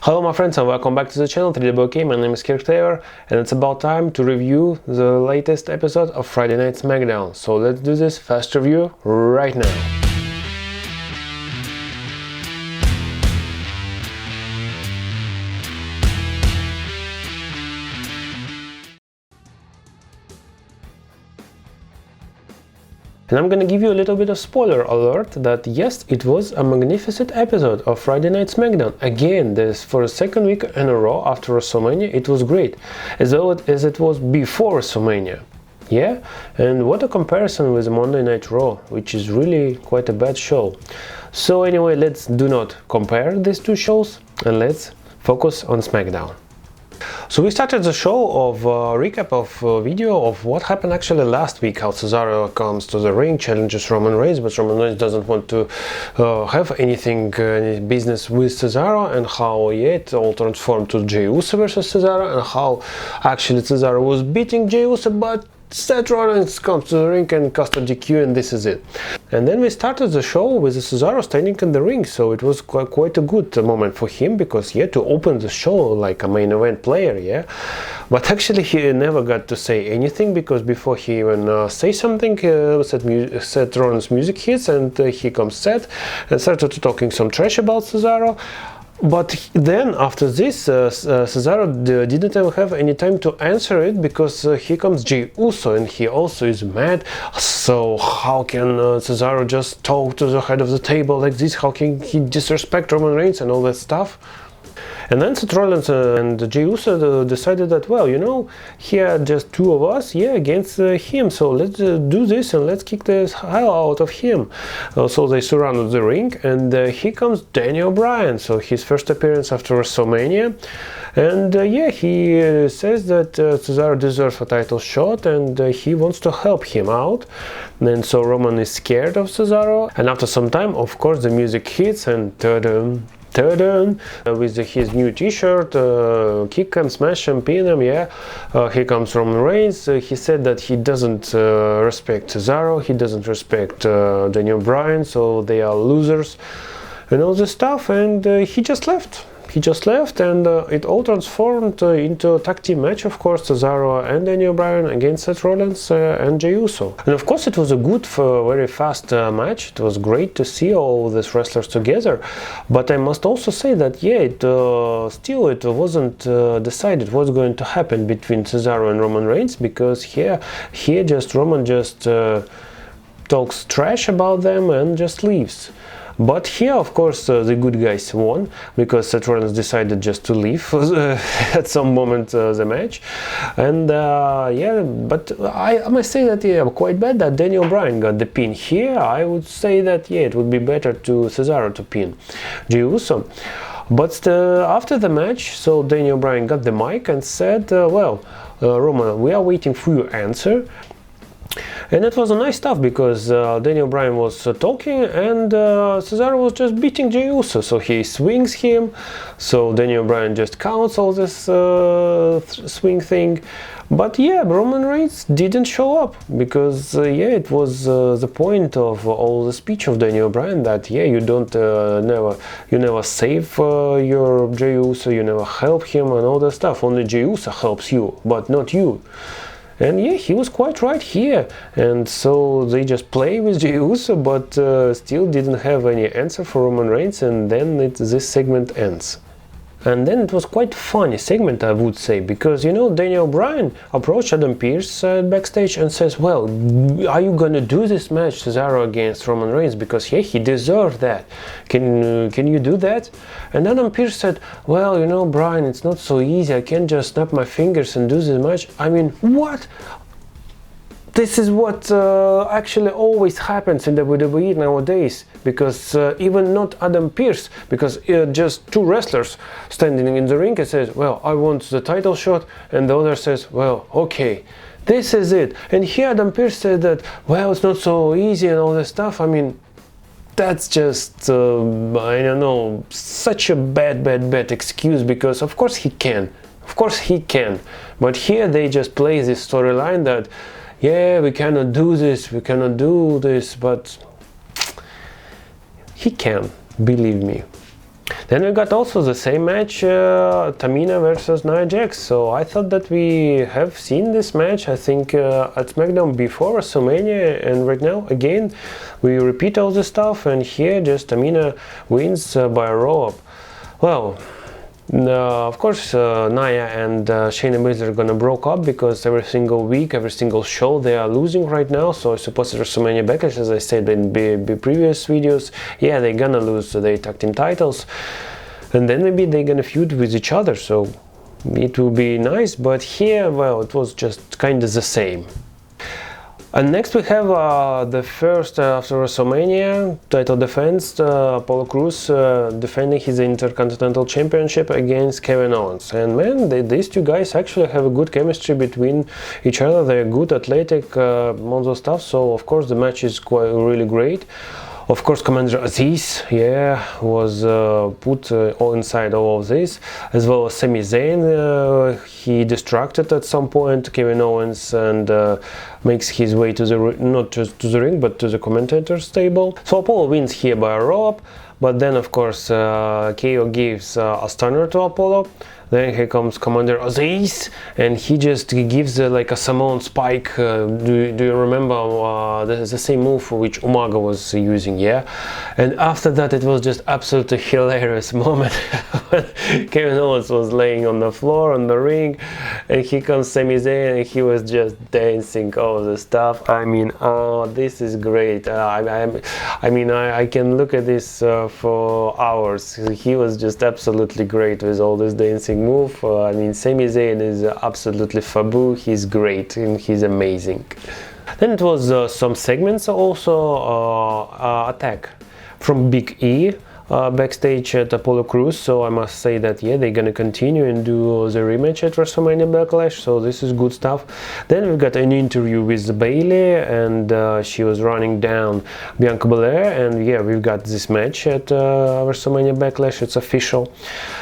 Hello my friends and welcome back to the channel 3WK. My name is Kirk, and it's about time to review the latest episode of Friday Night SmackDown. So let's do this fast review right now. And I'm gonna give you a little bit of spoiler alert that yes, it was a magnificent episode of Friday Night SmackDown. Again, this for a second week in a row after WrestleMania, it was great, as it was before WrestleMania. Yeah, and what a comparison with Monday Night Raw, which is really quite a bad show. So anyway, let's do not compare these two shows and let's focus on SmackDown. So we started the show of recap of video of what happened actually last week, how Cesaro comes to the ring, challenges Roman Reigns, but Roman Reigns doesn't want to have any business with Cesaro, and how it all transformed to Jey Uso versus Cesaro, and how actually Cesaro was beating Jey Uso, but Seth Rollins comes to the ring and cost a DQ, and this is it. And then we started the show with Cesaro standing in the ring, so it was quite a good moment for him, because he had to open the show like a main event player, yeah. But actually he never got to say anything, because before he even say something, Seth Rollins' music hits, and here comes Seth and started talking some trash about Cesaro. But then after this, Cesaro didn't even have any time to answer it, because here comes Jey Uso and he also is mad. So how can Cesaro just talk to the head of the table like this? How can he disrespect Roman Reigns and all that stuff? And then Seth Rollins and Jey Uso decided that, well, you know, here just two of us, yeah, against him, so let's do this and let's kick the hell out of him. So they surrounded the ring, and here comes Daniel Bryan, so his first appearance after WrestleMania. And yeah, he says that Cesaro deserves a title shot, and he wants to help him out. And so Roman is scared of Cesaro, and after some time, of course, the music hits, and with his new t-shirt, kick him, smash him, pin him, yeah. Here comes Roman Reigns. He said that he doesn't respect Cesaro, he doesn't respect Daniel Bryan, so they are losers and all this stuff, and he just left. And it all transformed into a tag team match, of course, Cesaro and Daniel Bryan against Seth Rollins and Jey Uso. And of course it was a good, very fast match. It was great to see all these wrestlers together. But I must also say that, yeah, it wasn't decided what's going to happen between Cesaro and Roman Reigns, because here Roman just talks trash about them and just leaves. But here, of course, the good guys won, because Seth Rollins decided just to leave at some moment the match. And yeah, but I must say that, yeah, quite bad that Daniel Bryan got the pin here. I would say that, yeah, it would be better to Cesaro to pin Jey Uso. But after the match, so Daniel Bryan got the mic and said, well, Roman, we are waiting for your answer. And it was a nice stuff, because Daniel Bryan was talking, and Cesaro was just beating Jey Uso, so he swings him, so Daniel Bryan just counts all this swing thing. But yeah, Roman Reigns didn't show up, because yeah, it was the point of all the speech of Daniel Bryan that, yeah, you don't you never save your Jey Uso, you never help him and all that stuff. Only Jey Uso helps you, but not you. And yeah, he was quite right here, and so they just play with Jey Uso, but still didn't have any answer for Roman Reigns, and then this segment ends. And then it was quite a funny segment, I would say, because, you know, Daniel Bryan approached Adam Pearce backstage and says, well, are you gonna do this match, Cesaro against Roman Reigns, because yeah, he deserved that. Can you do that? And Adam Pearce said, well, you know, Bryan, it's not so easy, I can't just snap my fingers and do this match. I mean, what? This is what actually always happens in WWE nowadays, because even not Adam Pearce, because just two wrestlers standing in the ring and says, well, I want the title shot, and the other says, well, okay, this is it. And here Adam Pearce said that, well, it's not so easy and all that stuff. I mean, that's just, I don't know, such a bad excuse, because of course he can, but here they just play this storyline that, yeah, we cannot do this, but he can, believe me. Then we got also the same match, Tamina versus Nia Jax. So I thought that we have seen this match, I think, at SmackDown before WrestleMania, and right now again we repeat all this stuff, and here just Tamina wins by a roll-up. Well, of course, Nia and Shayna Baszler are gonna broke up because every single week, every single show they are losing right now. So I suppose at WrestleMania Backlash, as I said in previous videos, yeah, they're gonna lose their tag team titles, and then maybe they're gonna feud with each other. So it will be nice, but here, well, it was just kind of the same. And next we have the first after WrestleMania title defense, Apollo Crews defending his Intercontinental Championship against Kevin Owens. And man, these two guys actually have a good chemistry between each other. They're good, athletic, all those stuff. So of course the match is quite really great. Of course, Commander Aziz, yeah, was put all inside all of this, as well as Sami Zayn. He distracted at some point Kevin Owens and makes his way to the not just to the ring, but to the commentator's table. So Apollo wins here by a roll-up, but then of course KO gives a stunner to Apollo. Then here comes Commander Aziz, and he just gives like a Samoan spike. Do you remember the same move which Umaga was using? Yeah. And after that, it was just absolutely hilarious moment when Kevin Owens was laying on the floor on the ring, and here comes Sami Zayn, and he was just dancing all the stuff. I mean, oh, this is great. I mean, I can look at this for hours. He was just absolutely great with all this dancing move. I mean, Sami Zayn is absolutely fabu. He's great and he's amazing. Then it was some segments also, attack from Big E backstage at Apollo Crews. So I must say that yeah, they're gonna continue and do the rematch at WrestleMania Backlash, so this is good stuff. Then we've got an interview with Bayley, and she was running down Bianca Belair, and yeah, we've got this match at WrestleMania Backlash, it's official.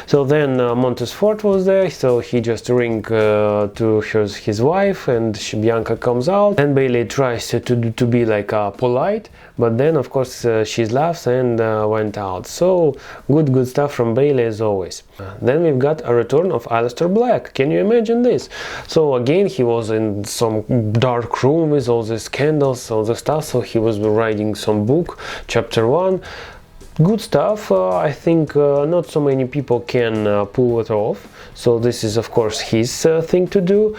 So then Montez Ford was there, so he just ring to his wife, and Bianca comes out, and Bayley tries to be like polite, but then of course she laughs and went out. So good stuff from Bayley as always. Then we've got a return of Aleister Black. Can you imagine this? So again, he was in some dark room with all these candles, all the stuff, so he was writing some book, chapter 1. Good stuff. I think not so many people can pull it off, so this is of course his thing to do.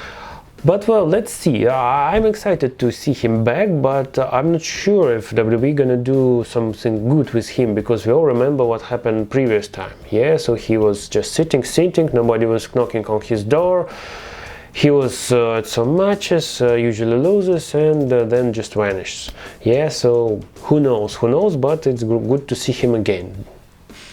But well, let's see. I'm excited to see him back, but I'm not sure if WWE gonna do something good with him, because we all remember what happened previous time. Yeah, so he was just sitting, nobody was knocking on his door. He was at some matches, usually loses, and then just vanishes. Yeah, so who knows, but it's good to see him again.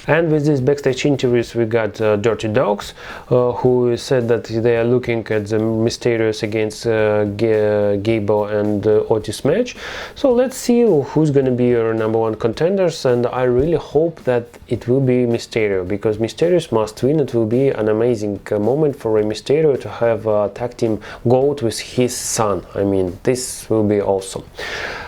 And with these backstage interviews we got Dirty Dogs, who said that they are looking at the Mysterious against Gable and Otis match. So let's see who's gonna be your #1 contenders, and I really hope that it will be Mysterio, because Mysterious must win. It will be an amazing moment for Rey Mysterio to have a tag team GOAT with his son. I mean, this will be awesome.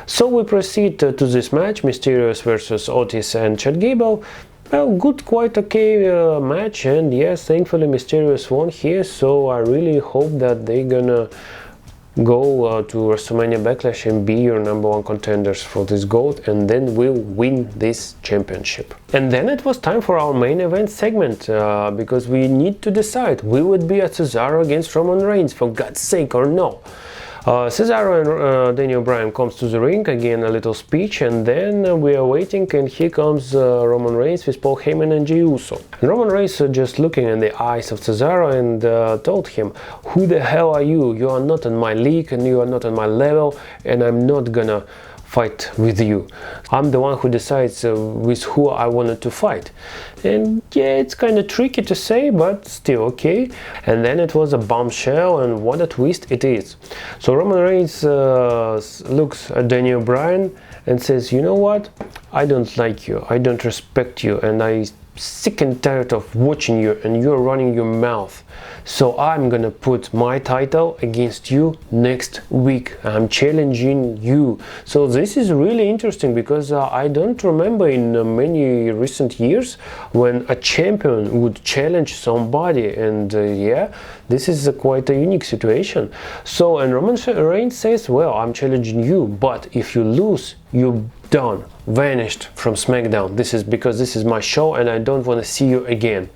So we proceed to this match, Mysterious versus Otis and Chad Gable. Well, good, quite okay match, and yes, thankfully Mysterious won here, so I really hope that they're gonna go to WrestleMania Backlash and be your #1 contenders for this GOAT, and then we'll win this championship. And then it was time for our main event segment, because we need to decide, will it be a Cesaro against Roman Reigns, for God's sake, or no? Cesaro and Daniel Bryan comes to the ring, again a little speech, and then we are waiting, and here comes Roman Reigns with Paul Heyman and Jey Uso. And Roman Reigns just looking in the eyes of Cesaro and told him, "Who the hell are you? You are not in my league and you are not on my level, and I'm not gonna fight with you. I'm the one who decides with who I wanted to fight." And yeah, it's kind of tricky to say, but still okay. And then it was a bombshell, and what a twist it is. So Roman Reigns looks at Daniel Bryan and says, "You know what? I don't like you, I don't respect you, and I sick and tired of watching you and you're running your mouth. So I'm gonna put my title against you next week. I'm challenging you. So this is really interesting because I don't remember in many recent years when a champion would challenge somebody, and yeah, this is quite a unique situation. So, and Roman Reigns says, well, I'm challenging you, but if you lose, you're done, vanished from SmackDown. This is because this is my show and I don't want to see you again.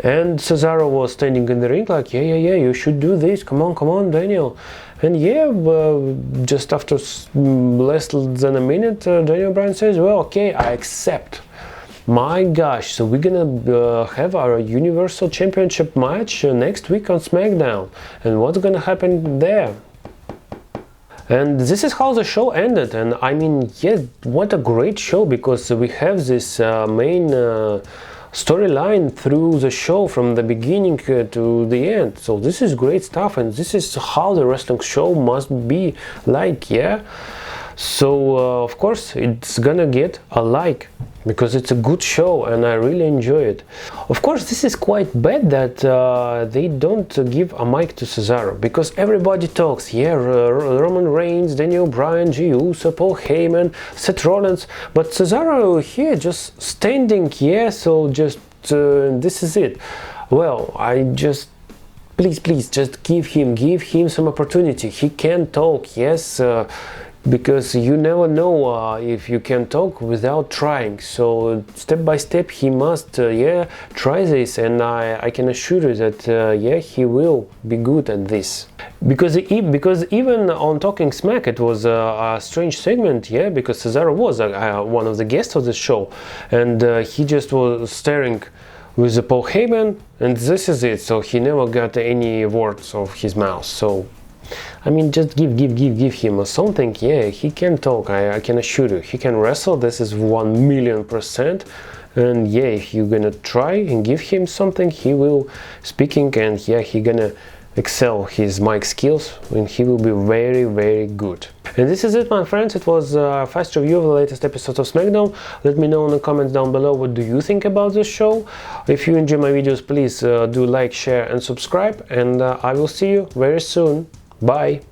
And Cesaro was standing in the ring like, yeah, you should do this, come on, Daniel. And yeah, just after less than a minute, Daniel Bryan says, well, okay, I accept. My gosh, so we're gonna have our Universal Championship match next week on SmackDown. And what's gonna happen there? And this is how the show ended. And I mean, yeah, what a great show, because we have this main storyline through the show from the beginning to the end. So this is great stuff, and this is how the wrestling show must be like, yeah. So of course it's gonna get a like, because it's a good show and I really enjoy it. Of course, this is quite bad that they don't give a mic to Cesaro, because everybody talks, yeah, Roman Reigns, Daniel Bryan, Jey Uso, Paul Heyman, Seth Rollins, but Cesaro here just standing, yeah, so just this is it. Well, I just please just give him some opportunity. He can talk, yes, because you never know if you can talk without trying. So step by step he must yeah, try this, and I can assure you that yeah, he will be good at this. Because even on Talking Smack it was a strange segment, yeah, because Cesaro was one of the guests of the show, and he just was staring with Paul Heyman, and this is it. So he never got any words of his mouth. So I mean, just give him something. Yeah, he can talk, I can assure you. He can wrestle, this is 1,000,000%. And yeah, if you're gonna try and give him something, he will speaking, and yeah, he gonna excel his mic skills, and he will be very good. And this is it, my friends. It was a fast review of the latest episodes of SmackDown. Let me know in the comments down below what do you think about this show. If you enjoy my videos, please do like, share and subscribe, and I will see you very soon. Bye.